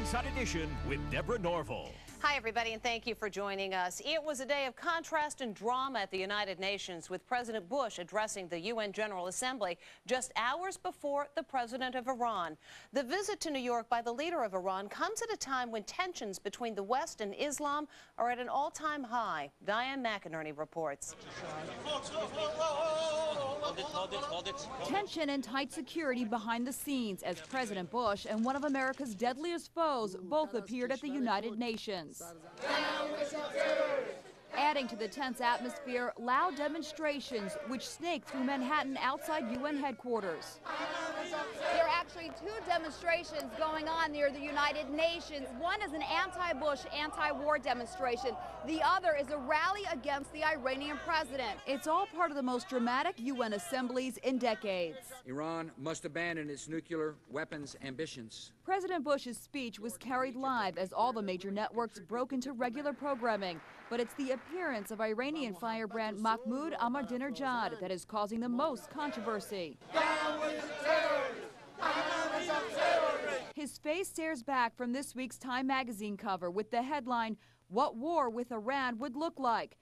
Inside Edition with Deborah Norville. Hi, everybody, and thank you for joining us. It was a day of contrast and drama at the United Nations, with President Bush addressing the UN General Assembly just hours before the president of Iran. The visit to New York by the leader of Iran comes at a time when tensions between the West and Islam are at an all-time high. Diane McInerney reports. Tension and tight security behind the scenes as President Bush and one of America's deadliest foes both appeared at the United Nations. Adding to the tense atmosphere, loud demonstrations which snaked through Manhattan outside UN headquarters. There are actually two demonstrations going on near the United Nations. One is an anti-Bush, anti-war demonstration. The other is a rally against the Iranian president. It's all part of the most dramatic UN assemblies in decades. Iran must abandon its nuclear weapons ambitions. President Bush's speech was carried live as all the major networks broke into regular programming. But it's the appearance of Iranian firebrand Mahmoud Ahmadinejad that is causing the most controversy. His face stares back from this week's Time magazine cover with the headline, "What War with Iran Would Look Like."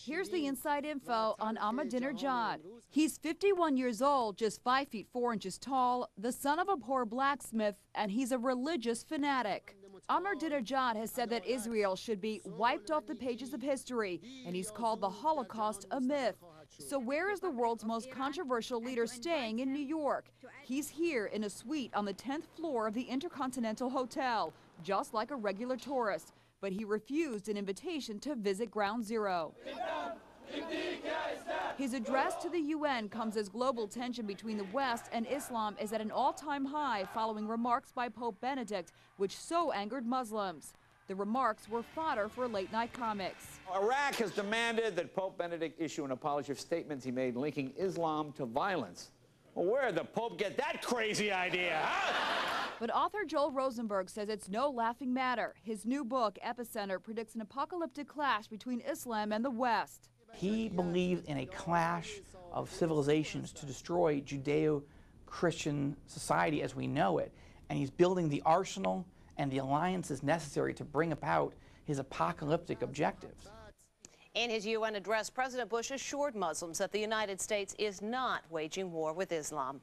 Here's the inside info on Ahmadinejad. He's 51 years old, just 5 feet 4 inches tall, the son of a poor blacksmith, and he's a religious fanatic. Ahmadinejad has said that Israel should be wiped off the pages of history, and he's called the Holocaust a myth. So where is the world's most controversial leader staying in New York? He's here in a suite on the 10th floor of the Intercontinental Hotel, just like a regular tourist. But he refused an invitation to visit Ground Zero. His address to the UN comes as global tension between the West and Islam is at an all-time high following remarks by Pope Benedict, which so angered Muslims. The remarks were fodder for late-night comics. Iraq has demanded that Pope Benedict issue an apology for statements he made linking Islam to violence. Well, where did the Pope get that crazy idea, huh? But author Joel Rosenberg says it's no laughing matter. His new book, Epicenter, predicts an apocalyptic clash between Islam and the West. He believed in a clash of civilizations to destroy Judeo-Christian society as we know it, and he's building the arsenal and the alliances necessary to bring about his apocalyptic objectives. In his UN address, President Bush assured Muslims that the United States is not waging war with Islam.